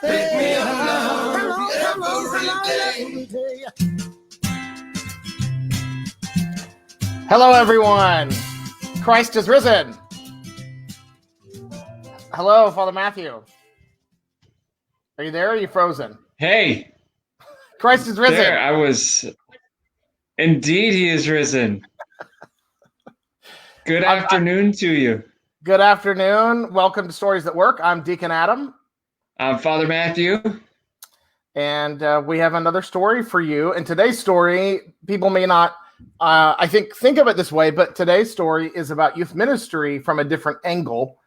Take me along every day. Hello, everyone. Christ is risen. Hello, Father Matthew. Are you there? Or are you frozen? Hey. Christ is risen. There, I was. Indeed, he is risen. Good afternoon to you. Good afternoon. Welcome to Stories That Work. I'm Deacon Adam. I'm Father Matthew. And we have another story for you. And today's story, people may not, I think of it this way, but today's story is about youth ministry from a different angle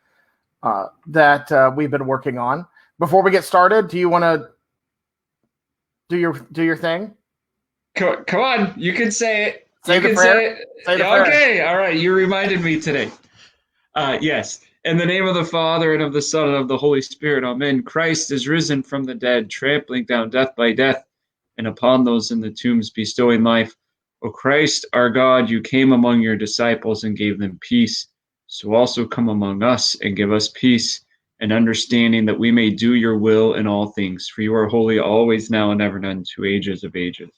that we've been working on. Before we get started, do you want to do your thing? Come on, you can say it. Say the prayer. Say the prayer. Okay, all right. You reminded me today. Yes. In the name of the Father, and of the Son, and of the Holy Spirit, amen. Christ is risen from the dead, trampling down death by death, and upon those in the tombs bestowing life. O Christ, our God, you came among your disciples and gave them peace. So also come among us and give us peace and understanding, that we may do your will in all things. For you are holy, always, now, and ever, and unto ages of ages.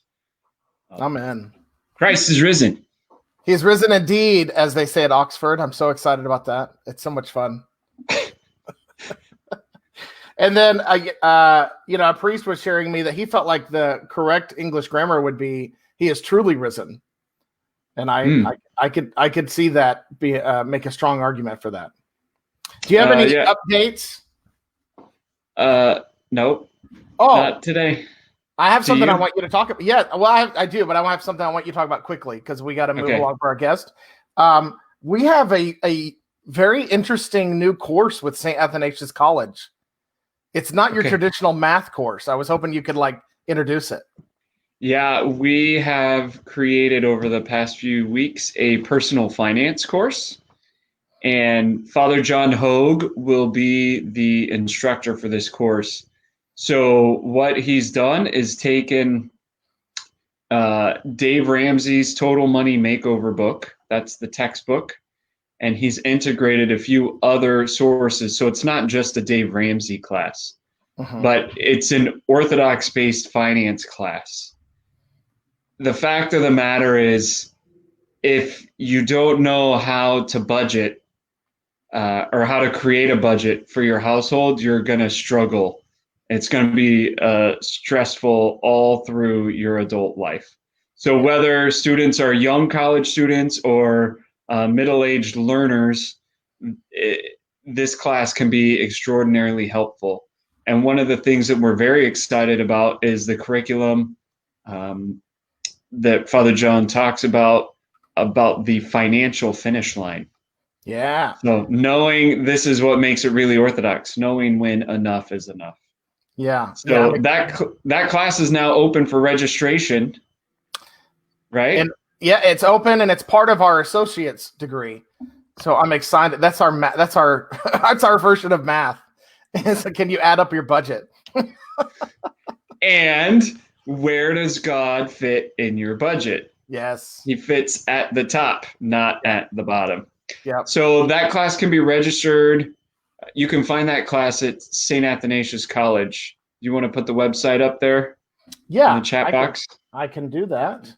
Amen. Christ is risen. He's risen indeed, as they say at Oxford. I'm so excited about that. It's so much fun. And then, a priest was sharing me that he felt like the correct English grammar would be, he is truly risen. And I could see that make a strong argument for that. Do you have any updates? Nope. Oh, not today. I have something I want you to talk about. Yeah, well, I do, but I have something I want you to talk about quickly because we got to move along for our guest. We have a very interesting new course with St. Athanasius College. It's not your traditional math course. I was hoping you could introduce it. Yeah, we have created over the past few weeks a personal finance course, and Father John Hogue will be the instructor for this course. So what he's done is taken Dave Ramsey's Total Money Makeover book. That's the textbook. And he's integrated a few other sources. So it's not just a Dave Ramsey class, but it's an Orthodox-based finance class. The fact of the matter is, if you don't know how to budget or how to create a budget for your household, you're going to struggle. It's going to be stressful all through your adult life. So whether students are young college students or middle-aged learners, this class can be extraordinarily helpful. And one of the things that we're very excited about is the curriculum that Father John talks about the financial finish line. Yeah. So knowing this is what makes it really Orthodox, knowing when enough is enough. Yeah. So that class is now open for registration, right? And it's open, and it's part of our associate's degree. So I'm excited. That's our that's our version of math. So can you add up your budget? And where does God fit in your budget? Yes. He fits at the top, not at the bottom. Yeah. So that class can be registered. You can find that class at St. Athanasius College. Do you want to put the website up there? Yeah. In the chat box? I can do that.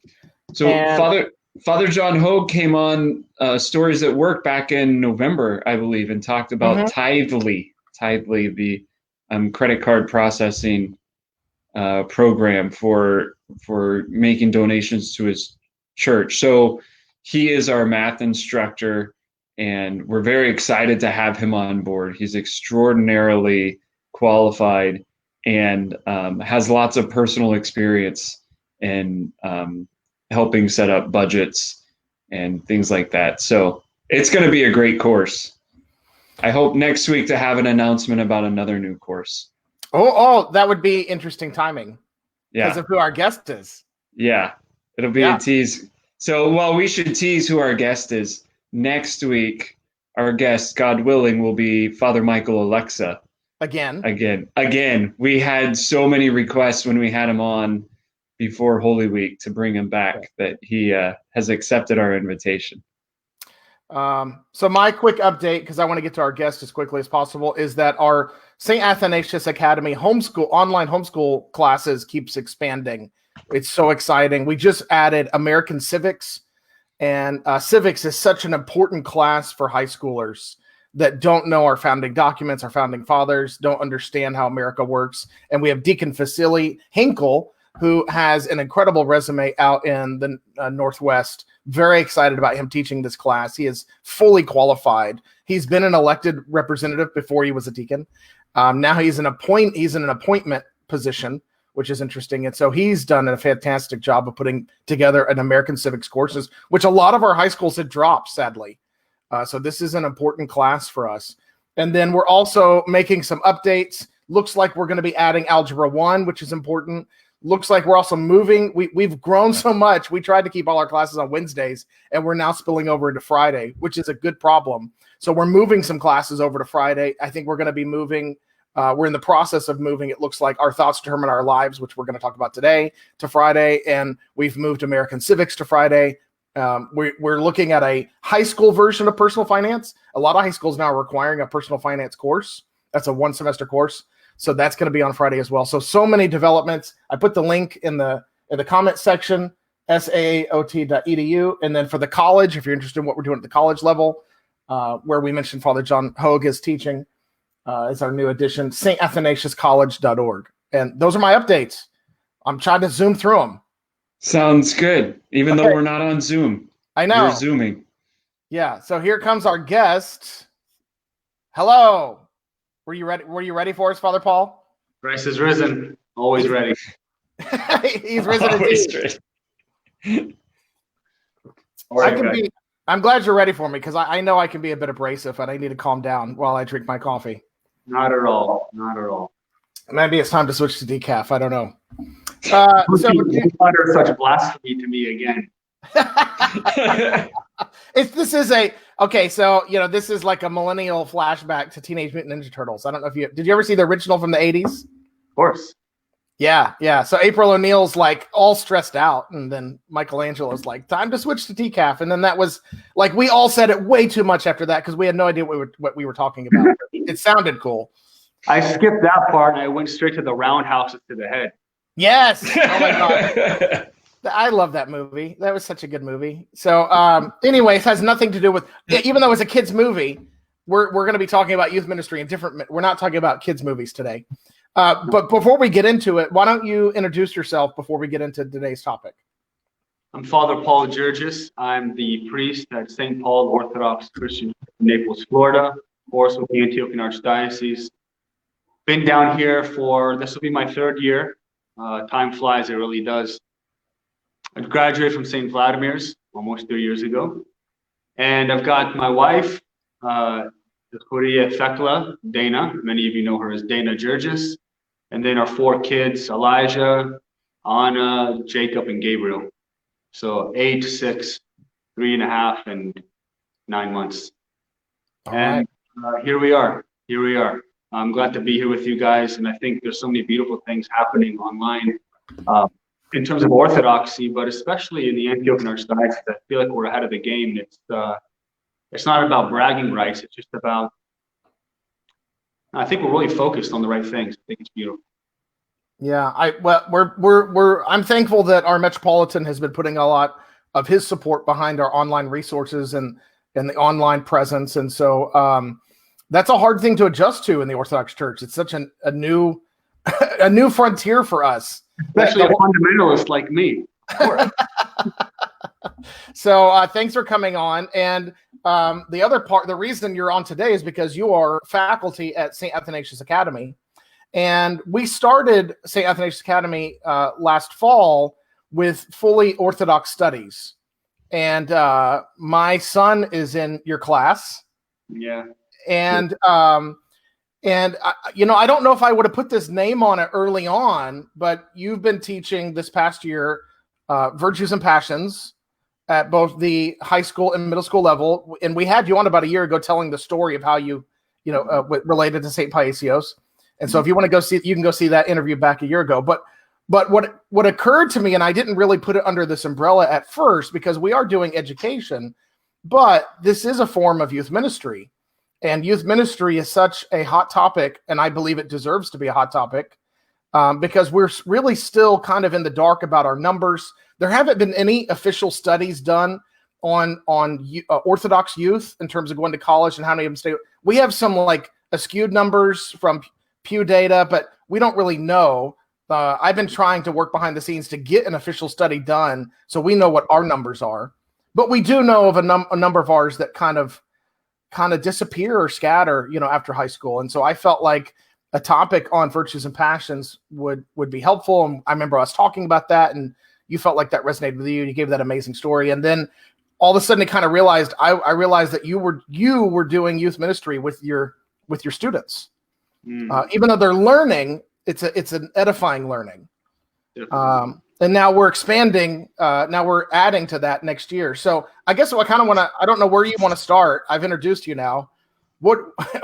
So Father John Hogue came on Stories That Work back in November, I believe, and talked about Tithely, the credit card processing program for making donations to his church. So he is our math instructor, and we're very excited to have him on board. He's extraordinarily qualified and has lots of personal experience in helping set up budgets and things like that. So it's going to be a great course. I hope next week to have an announcement about another new course. Oh, that would be interesting timing. Yeah. Because of who our guest is. Yeah. It'll be a tease. So, we should tease who our guest is. Next week, our guest, God willing, will be Father Michael Alexa. Again. We had so many requests when we had him on before Holy Week to bring him back that he has accepted our invitation. So my quick update, because I want to get to our guest as quickly as possible, is that our St. Athanasius Academy online homeschool classes keeps expanding. It's so exciting. We just added American Civics, and civics is such an important class for high schoolers that don't know our founding documents, our founding fathers, don't understand how America works. And we have Deacon Vasily Hinkle, who has an incredible resume out in the Northwest. Very excited about him teaching this class. He is fully qualified. He's been an elected representative before he was a deacon. Now he's in an appointment position, which is interesting. And so he's done a fantastic job of putting together an American Civics courses, which a lot of our high schools had dropped, sadly. So this is an important class for us. And then we're also making some updates. Looks like we're going to be adding Algebra 1, which is important. Looks like we're also moving. We've grown so much. We tried to keep all our classes on Wednesdays, and we're now spilling over into Friday, which is a good problem. So we're moving some classes over to Friday. I think we're going to be moving. We're in the process of moving. It looks like Our Thoughts Determine Our Lives, which we're going to talk about today, to Friday. And we've moved American Civics to Friday. We're looking at a high school version of personal finance. A lot of high schools now are requiring a personal finance course. That's a 1-semester course. So that's going to be on Friday as well. So many developments. I put the link in the comment section, saaot.edu. And then for the college, if you're interested in what we're doing at the college level, where we mentioned Father John Hogue is teaching, is our new edition, satathanasiuscollege.org. And those are my updates. I'm trying to zoom through them. Sounds good. Even though we're not on Zoom. I know. You're Zooming. Yeah. So here comes our guest. Hello. Were you ready? Were you ready for us, Father Paul? Christ is risen. Always ready. He's risen Always indeed. I'm glad you're ready for me, because I know I can be a bit abrasive and I need to calm down while I drink my coffee. Not at all. Not at all. Maybe it's time to switch to decaf. I don't know. You utter such blasphemy to me again. This is like a millennial flashback to Teenage Mutant Ninja Turtles. I don't know if did you ever see the original from the 80s? Of course. Yeah. So April O'Neil's like all stressed out, and then Michelangelo's like, time to switch to decaf. And then that was like, we all said it way too much after that because we had no idea what we were talking about. It sounded cool. I skipped that part and I went straight to the roundhouses to the head. Yes. Oh my God. I love that movie. That was such a good movie. So anyway, it has nothing to do with, even though it's a kid's movie, we're going to be talking about youth ministry and we're not talking about kids' movies today. But before we get into it, why don't you introduce yourself before we get into today's topic? I'm Father Paul Girgis. I'm the priest at St. Paul Orthodox Christian in Naples, Florida, course with the Antiochian Archdiocese. Been down here this will be my 3rd year. Time flies, it really does. I graduated from St. Vladimir's almost 3 years ago. And I've got my wife, Juria Thekla, Dana. Many of you know her as Dana Girgis. And then our 4 kids, Elijah, Anna, Jacob, and Gabriel. So 8, 6, 3.5, and 9 months. All and right. Here we are. I'm glad to be here with you guys. And I think there's so many beautiful things happening online in terms of orthodoxy, but especially in the Antiochian Archdiocese. I feel like we're ahead of the game. It's not about bragging rights. It's just about, I think we're really focused on the right things. I think it's beautiful. Yeah, I'm thankful that our Metropolitan has been putting a lot of his support behind our online resources and the online presence. And so that's a hard thing to adjust to in the Orthodox Church. It's such a new a new frontier for us. Especially a fundamentalist like me. Of course. So thanks for coming on. And the reason you're on today is because you are faculty at St. Athanasius Academy. And we started St. Athanasius Academy last fall with fully Orthodox studies. And my son is in your class. Yeah. And I don't know if I would have put this name on it early on, but you've been teaching this past year Virtues and Passions at both the high school and middle school level. And we had you on about a year ago telling the story of how you related to St. Paisios. And so if you want to go see, you can go see that interview back a year ago. But what occurred to me, and I didn't really put it under this umbrella at first because we are doing education, but this is a form of youth ministry, and youth ministry is such a hot topic, and I believe it deserves to be a hot topic because we're really still kind of in the dark about our numbers. There haven't been any official studies done on Orthodox youth in terms of going to college and how many of them stay. We have some like skewed numbers from Pew data, but we don't really know. I've been trying to work behind the scenes to get an official study done so we know what our numbers are. But we do know of a number of ours that kind of disappear or scatter, after high school. And so I felt like a topic on virtues and passions would be helpful. And I remember us talking about that, and you felt like that resonated with you. You gave that amazing story. And then all of a sudden, I realized that you were doing youth ministry with your students, even though they're learning. It's an edifying learning. And now we're expanding. Now we're adding to that next year. So I guess I kind of want to. I don't know where you want to start. I've introduced you now. But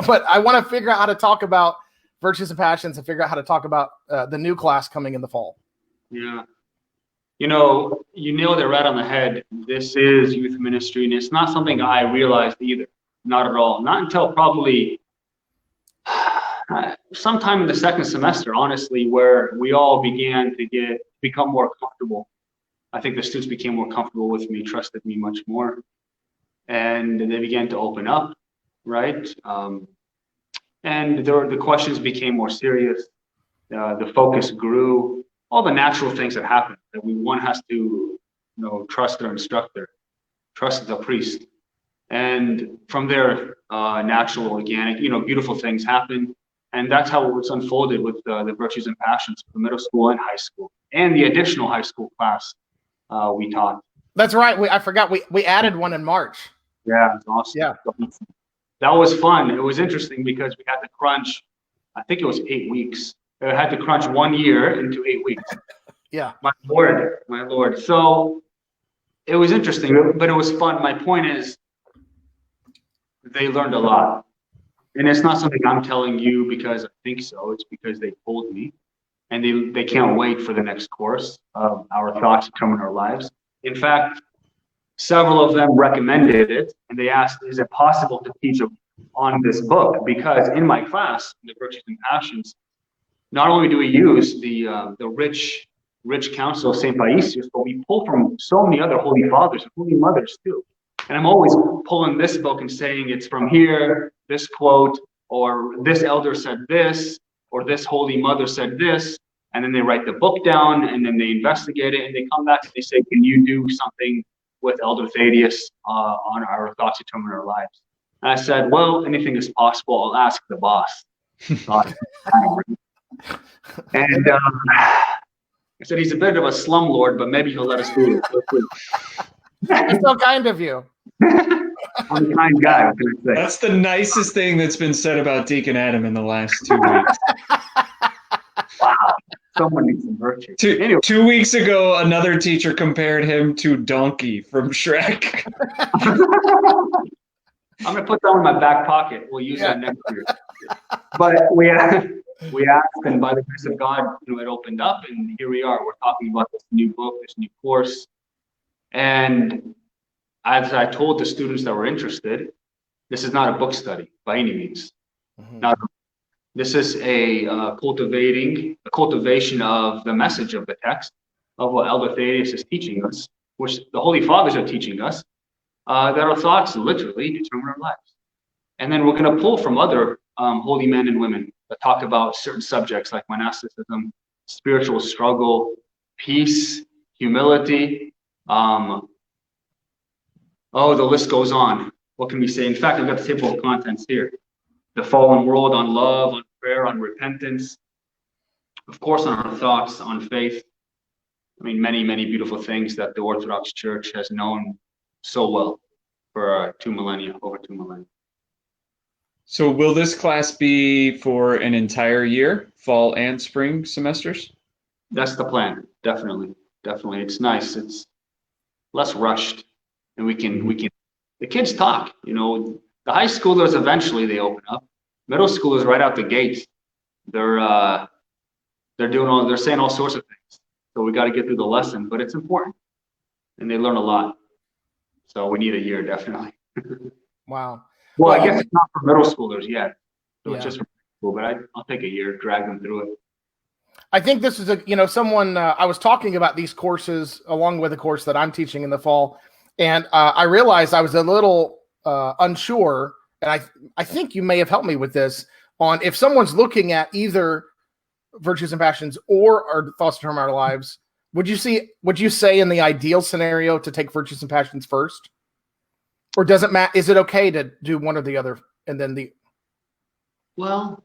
I want to figure out how to talk about virtues and passions and figure out how to talk about the new class coming in the fall. Yeah. You nailed it right on the head. This is youth ministry, and it's not something I realized either. Not at all. Not until probably sometime in the second semester, honestly, where we all began to become more comfortable. I think the students became more comfortable with me, trusted me much more, and they began to open up, right? And the questions became more serious. The focus grew. All the natural things that happen that one has to, trust their instructor, trust the priest, and from there, natural, organic, beautiful things happen, and that's how it's unfolded with the virtues and passions for middle school and high school, and the additional high school class we taught. That's right. I forgot we added one in March. Yeah, it's awesome. Yeah, that was fun. It was interesting because we had to crunch. I think it was 8 weeks. I had to crunch 1 year into 8 weeks. Yeah. My Lord. So it was interesting, but it was fun. My point is they learned a lot. And it's not something I'm telling you because I think so. It's because they told me. And they can't wait for the next course of Our Thoughts Determine Our Lives. In fact, several of them recommended it. And they asked, is it possible to teach on this book? Because in my class, the Virtues and Passions, not only do we use the rich counsel of St. Paisius, but we pull from so many other holy fathers and holy mothers too. And I'm always pulling this book and saying it's from here, this quote, or this elder said this, or this holy mother said this, and then they write the book down, and then they investigate it, and they come back and they say, can you do something with Elder Thaddeus on Our Thoughts Determine Our Lives? And I said, well, anything is possible. I'll ask the boss. And I said, he's a bit of a slumlord, but maybe he'll let us do it. That's so kind of you. I'm a kind guy. What can I say? That's the nicest thing that's been said about Deacon Adam in the last 2 weeks. Wow. Someone needs some virtue. Anyway. 2 weeks ago, another teacher compared him to Donkey from Shrek. I'm going to put that in my back pocket. We'll use that next year. But we asked, and by the grace of God, it opened up, and here we are. We're talking about this new book, this new course. And as I told the students that were interested, this is not a book study by any means. Mm-hmm. This is a cultivation of the message of the text, of what Elder Thaddeus is teaching us, which the Holy Fathers are teaching us, that our thoughts literally determine our lives. And then we're going to pull from other holy men and women that talk about certain subjects like monasticism, spiritual struggle, peace, humility. The list goes on. What can we say? In fact, I've got the table of contents here. The fallen world, on love, on prayer, on repentance. Of course, on our thoughts, on faith. I mean, many, many beautiful things that the Orthodox Church has known so well for over 2 millennia. So will this class be for an entire year, fall and spring semesters? That's the plan. Definitely. It's nice. It's less rushed, and we can. The kids talk. The high schoolers eventually they open up. Middle schoolers right out the gate, they're saying all sorts of things. So we got to get through the lesson, but it's important, and they learn a lot. So we need a year, definitely. Wow. Well, I guess it's not for middle schoolers yet. So Yeah. it's just for school, but I'll take a year, drag them through it. I think this is someone I was talking about these courses along with a course that I'm teaching in the fall, and I realized I was a little unsure, and I think you may have helped me with this on if someone's looking at either Virtues and Passions or Our Thoughts Determine Our Lives. Would you say in the ideal scenario to take Virtues and Passions first, or does it matter? Is it okay to do one or the other and then the? Well,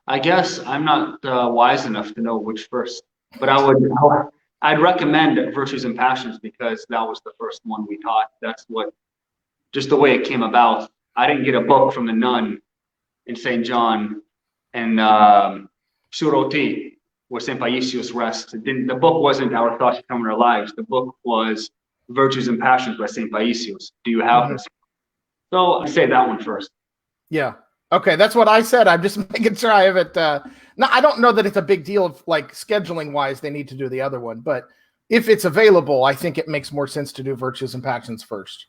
I guess I'm not wise enough to know which first, but I'd recommend Virtues and Passions because that was the first one we taught. That's just the way it came about. I didn't get a book from the nun in St. John and Suroti, where St. Paisios rests. The book wasn't Our Thoughts Determine Our Lives. The book was Virtues and Passions by St. Paisios. Do you have this? So I say that one first. Yeah. Okay, that's what I said. I'm just making sure I have it. No, I don't know that it's a big deal of like scheduling wise they need to do the other one, but if it's available, I think it makes more sense to do Virtues and Passions first.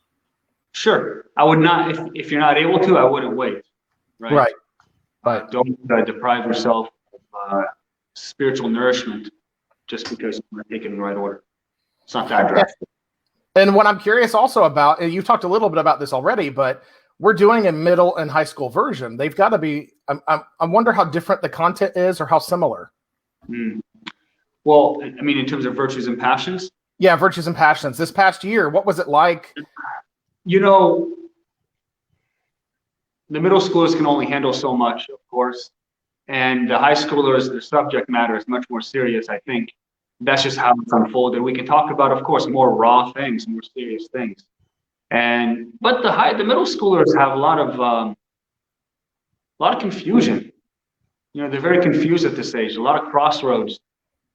Sure, I would not. If you're not able to, I wouldn't wait. Right. Don't deprive yourself of spiritual nourishment just because you're not taking the right order. It's not that drastic. And what I'm curious also about, and you talked a little bit about this already, but we're doing a middle and high school version. They've got to be. I wonder how different the content is, or how similar. Well, I mean, in terms of Virtues and Passions. Yeah, Virtues and Passions. This past year, what was it like? The middle schoolers can only handle so much, of course, and the high schoolers, their subject matter is much more serious. I think that's just how it's unfolded. We can talk about, of course, more raw things, more serious things. But the middle schoolers have a lot of confusion. They're very confused at this age, a lot of crossroads.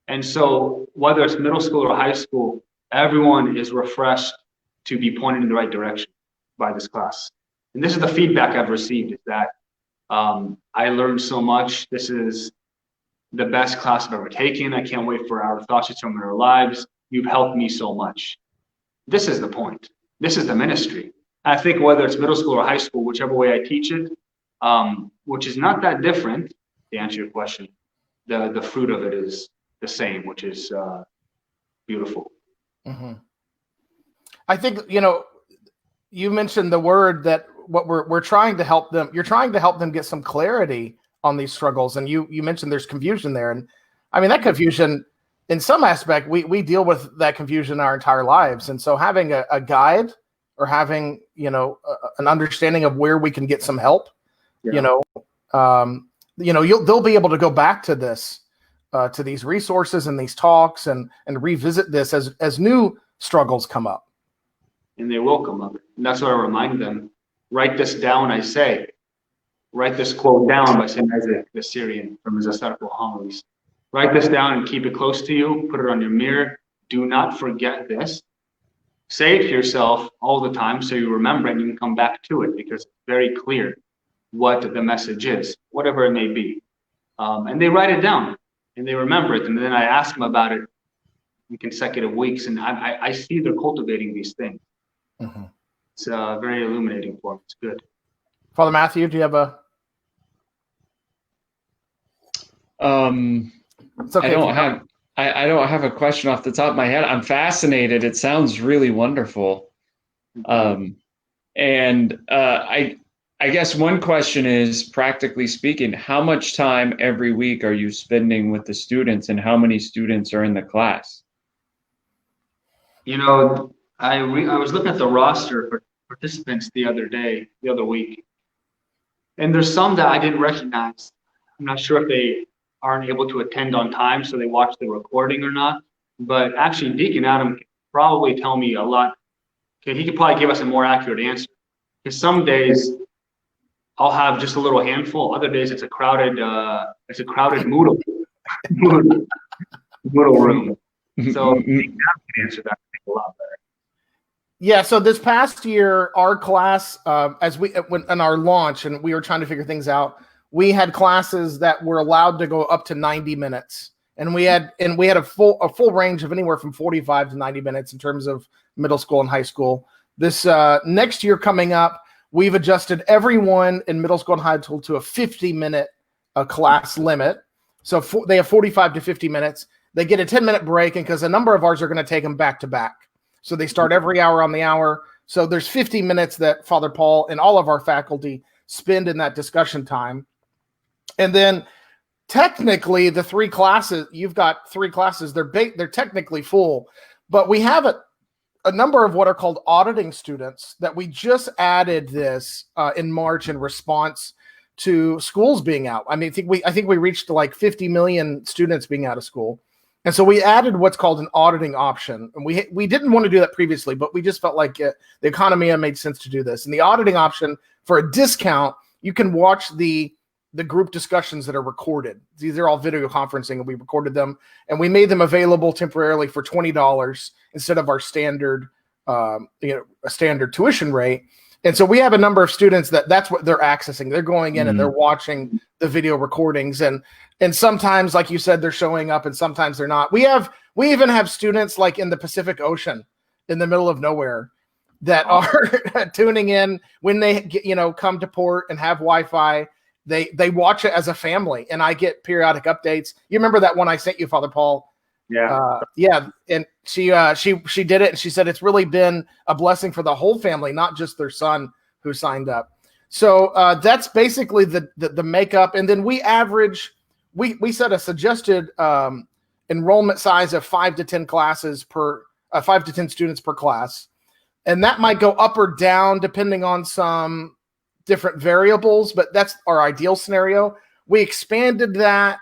And so whether it's middle school or high school, everyone is refreshed to be pointed in the right direction by this class. And this is the feedback I've received, is that I learned so much. This is the best class I've ever taken. I can't wait for Our Thoughts Determine Our Lives. You've helped me so much. This is the point. This is the ministry. I think whether it's middle school or high school, whichever way I teach it, which is not that different, to answer your question, the fruit of it is the same, which is beautiful. Mm-hmm. I think, you mentioned the word that what we're trying to help them. You're trying to help them get some clarity on these struggles. And you mentioned there's confusion there. And I mean, that confusion, in some aspect, we deal with that confusion our entire lives. And so having a guide or having, an understanding of where we can get some help, they'll be able to go back to this, to these resources and these talks and revisit this as new struggles come up. And they will come up. And that's what I remind them. Write this down, I say. Write this quote down by St. Isaac the Syrian from his ascetical homilies. Write this down and keep it close to you. Put it on your mirror. Do not forget this. Say it to yourself all the time so you remember it and you can come back to it, because it's very clear what the message is, whatever it may be. And they write it down and they remember it. And then I ask them about it in consecutive weeks. And I see they're cultivating these things. Mm-hmm. It's very illuminating for them. It's good. Father Matthew, do you have a? It's okay. I don't have a question off the top of my head. I'm fascinated. It sounds really wonderful. And I guess one question is, practically speaking, how much time every week are you spending with the students, and how many students are in the class? I was looking at the roster for participants the other week, and there's some that I didn't recognize. I'm not sure if they aren't able to attend on time, so they watch the recording or not. But actually, Deacon Adam can probably tell me a lot. He could probably give us a more accurate answer. Because some days I'll have just a little handful. Other days it's a crowded Moodle room. So Deacon Adam can answer that a lot better. Yeah, so this past year, our class, in our launch, and we were trying to figure things out, we had classes that were allowed to go up to 90 minutes. and we had a full range of anywhere from 45 to 90 minutes in terms of middle school and high school. This next year coming up, we've adjusted everyone in middle school and high school to a 50-minute class limit. So they have 45 to 50 minutes. They get a 10-minute break, and because a number of ours are going to take them back to back. So they start every hour on the hour. So there's 50 minutes that Father Paul and all of our faculty spend in that discussion time. And then technically the three classes, you've got three classes, they're technically full, but we have a number of what are called auditing students that we just added this in March in response to schools being out. I mean, I think we reached like 50 million students being out of school. And so we added what's called an auditing option. And we didn't want to do that previously, but we just felt like the economy made sense to do this. And the auditing option, for a discount, you can watch the group discussions that are recorded. These are all video conferencing, and we recorded them, and we made them available temporarily for $20 instead of our standard, a standard tuition rate. And so we have a number of students that's what they're accessing. They're going in and they're watching the video recordings, and sometimes, like you said, they're showing up, and sometimes they're not. We even have students like in the Pacific Ocean, in the middle of nowhere, that are tuning in when they come to port and have Wi-Fi. They watch it as a family, and I get periodic updates. You remember that one I sent you, Father Paul? Yeah. Yeah. And she did it, and she said it's really been a blessing for the whole family, not just their son who signed up. So that's basically the makeup. And then we set a suggested enrollment size of 5 to 10 classes per 5 to 10 students per class. And that might go up or down depending on some different variables, but that's our ideal scenario. We expanded that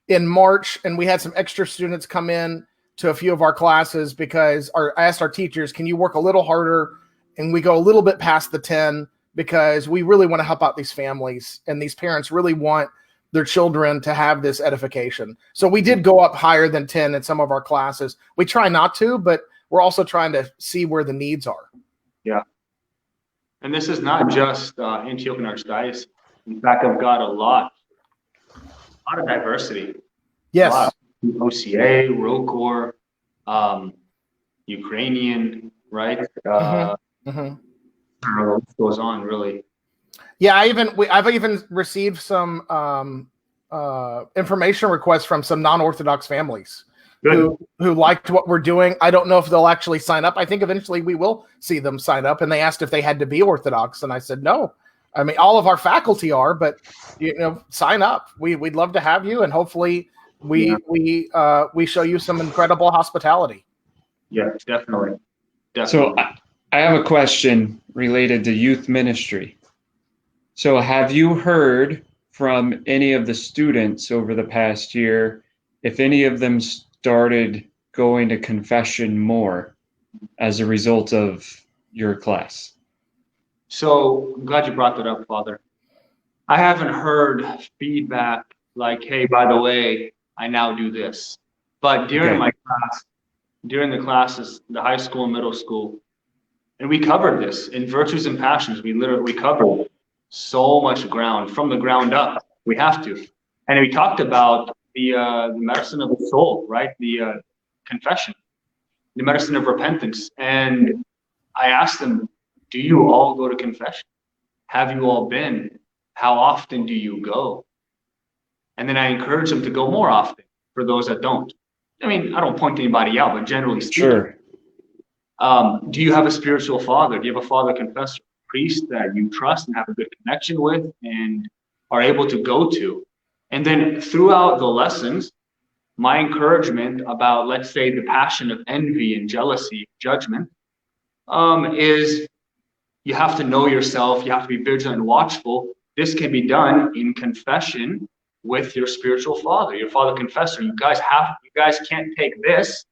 in March, and we had some extra students come in to a few of our classes because I asked our teachers, can you work a little harder? And we go a little bit past the 10 because we really want to help out these families, and these parents really want their children to have this edification. So we did go up higher than 10 in some of our classes. We try not to, but we're also trying to see where the needs are. Yeah. And this is not just Antiochian Archdiocese. In fact, I've got a lot of diversity. Yes. A lot of OCA, ROCOR, Ukrainian, right? The list goes on, really. Yeah, I've even received some information requests from some non-Orthodox families who liked what we're doing. I don't know if they'll actually sign up. I think eventually we will see them sign up. And they asked if they had to be Orthodox, and I said no. I mean, all of our faculty are, but sign up. We'd love to have you, and hopefully we show you some incredible hospitality. Yeah, definitely. So I have a question related to youth ministry. So have you heard from any of the students over the past year if any of them started going to confession more as a result of your class? So I'm glad you brought that up, Father. I haven't heard feedback like, hey, by the way, I now do this. But during my class, during the classes, the high school and middle school, and we covered this in Virtues and Passions. We covered so much ground from the ground up. We have to. And we talked about the medicine of the soul, right? The confession, the medicine of repentance. And I asked them, do you all go to confession? Have you all been? How often do you go? And then I encourage them to go more often for those that don't. I mean, I don't point anybody out, but generally speaking. Sure. Do you have a spiritual father? Do you have a father confessor, priest that you trust and have a good connection with and are able to go to? And then throughout the lessons, my encouragement about, let's say, the passion of envy and jealousy, judgment, is you have to know yourself. You have to be vigilant and watchful. This can be done in confession with your spiritual father, your father confessor. You guys can't take this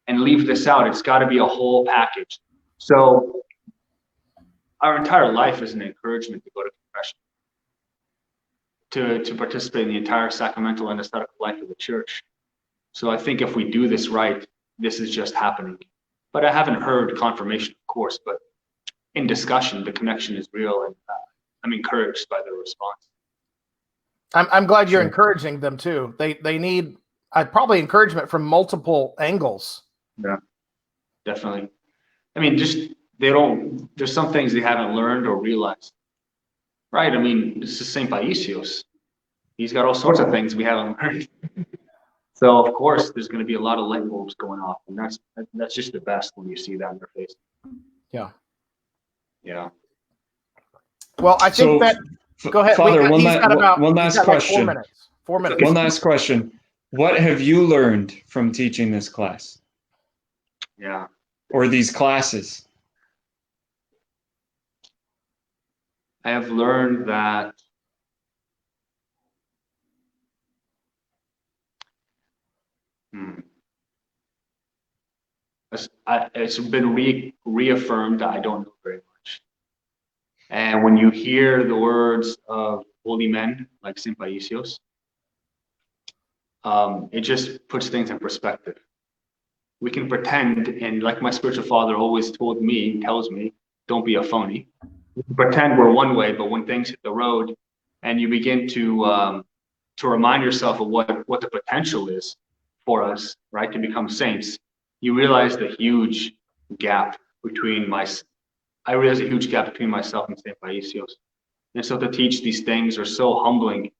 and leave this out. It's got to be a whole package. So our entire life is an encouragement to go to confession, to participate in the entire sacramental and aesthetical life of the church. So I think if we do this right, this is just happening. But I haven't heard confirmation, of course, but in discussion, the connection is real, and I'm encouraged by the response. I'm glad you're Sure. encouraging them too. They need probably encouragement from multiple angles. Yeah, definitely. I mean, there's some things they haven't learned or realized, right? I mean, this is St. Paisios. He's got all sorts of things we haven't learned. So of course, there's going to be a lot of light bulbs going off, and that's just the best when you see that in their face. Yeah. Yeah. Well, I think that. Go ahead, Father. one Last question. Like 4 minutes. One last question. What have you learned from teaching this class? Yeah. Or these classes? I have learned that it's been reaffirmed that I don't know very much. And when you hear the words of holy men like St. Paisios, it just puts things in perspective. We can pretend, and like my spiritual father always tells me, don't be a phony. We can pretend we're one way, but when things hit the road and you begin to remind yourself of what the potential is for us, right, to become saints, you realize the huge gap between myself and St. Paisios. And so to teach these things are so humbling.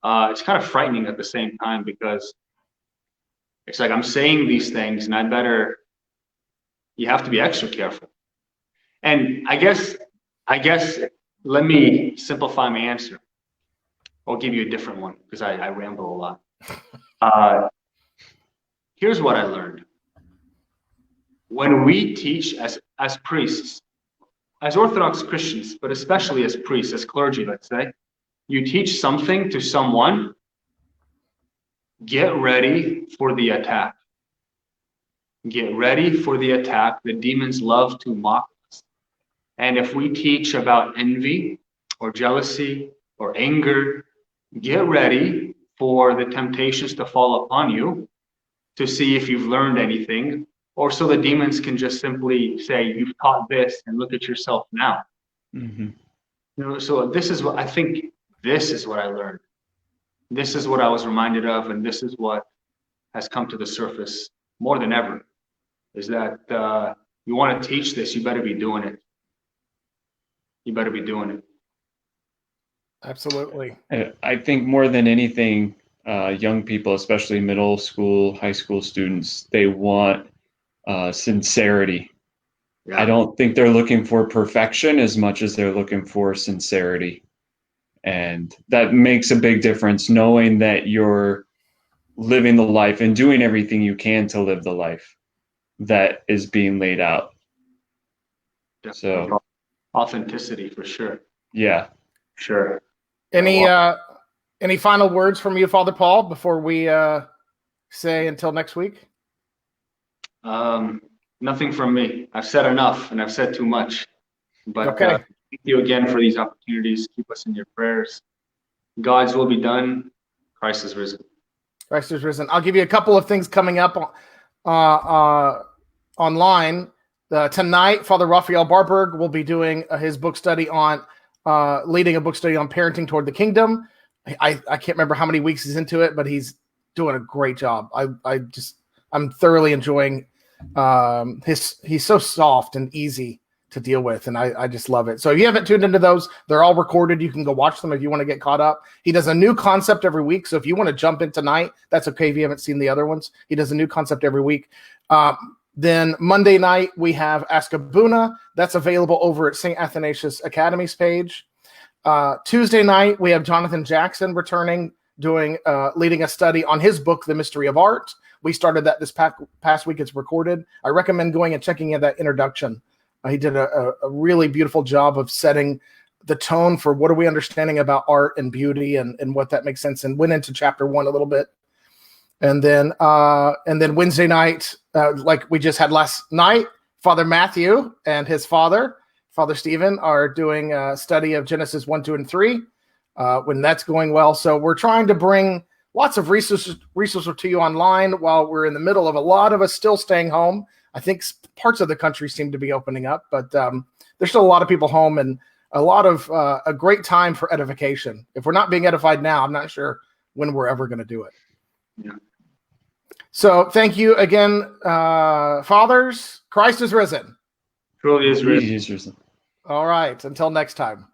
It's kind of frightening at the same time, because it's like I'm saying these things and you have to be extra careful. And I guess let me simplify my answer. I'll give you a different one because I ramble a lot. Here's what I learned. When we teach as priests, as Orthodox Christians, but especially as priests, as clergy, let's say, you teach something to someone, get ready for the attack. Get ready for the attack. The demons love to mock us. And if we teach about envy or jealousy or anger, get ready for the temptations to fall upon you to see if you've learned anything, or so the demons can just simply say, you've taught this and look at yourself now. Mm-hmm. So this is what I learned. This is what I was reminded of, and this is what has come to the surface more than ever, is that you want to teach this, you better be doing it. You better be doing it. Absolutely. I think more than anything, young people, especially middle school, high school students, they want sincerity. Yeah. I don't think they're looking for perfection as much as they're looking for sincerity. And that makes a big difference, knowing that you're living the life and doing everything you can to live the life that is being laid out. Definitely. So authenticity for sure. Yeah. Sure. Any final words from you, Father Paul, before we say until next week? Nothing from me. I've said enough, and I've said too much. But okay. Thank you again for these opportunities. Keep us in your prayers. God's will be done. Christ is risen. Christ is risen. I'll give you a couple of things coming up online. Tonight, Father Raphael Barberg will be doing his book study on leading a book study on parenting toward the kingdom. I can't remember how many weeks he's into it, but he's doing a great job. I'm thoroughly enjoying he's so soft and easy to deal with, and I just love it. So if you haven't tuned into those, they're all recorded. You can go watch them if you want to get caught up. He does a new concept every week, so if you want to jump in tonight, that's okay if you haven't seen the other ones. He does a new concept every week. Then Monday night, we have Ask Abuna. That's available over at St. Athanasius Academy's page. Tuesday night, we have Jonathan Jackson returning, leading a study on his book, The Mystery of Art. We started that this past week. It's recorded. I recommend going and checking out that introduction. He did a really beautiful job of setting the tone for what are we understanding about art and beauty and what that makes sense, and went into chapter 1 a little bit. And then Wednesday night, like we just had last night, Father Matthew and his father, Father Stephen, are doing a study of Genesis 1, 2, and 3, when that's going well. So we're trying to bring lots of resources to you online while we're in the middle of a lot of us still staying home. I think parts of the country seem to be opening up, but there's still a lot of people home. And a lot of a great time for edification. If we're not being edified now, I'm not sure when we're ever going to do it. Yeah. So thank you again, fathers. Christ is risen. Truly is risen. He is risen. All right. Until next time.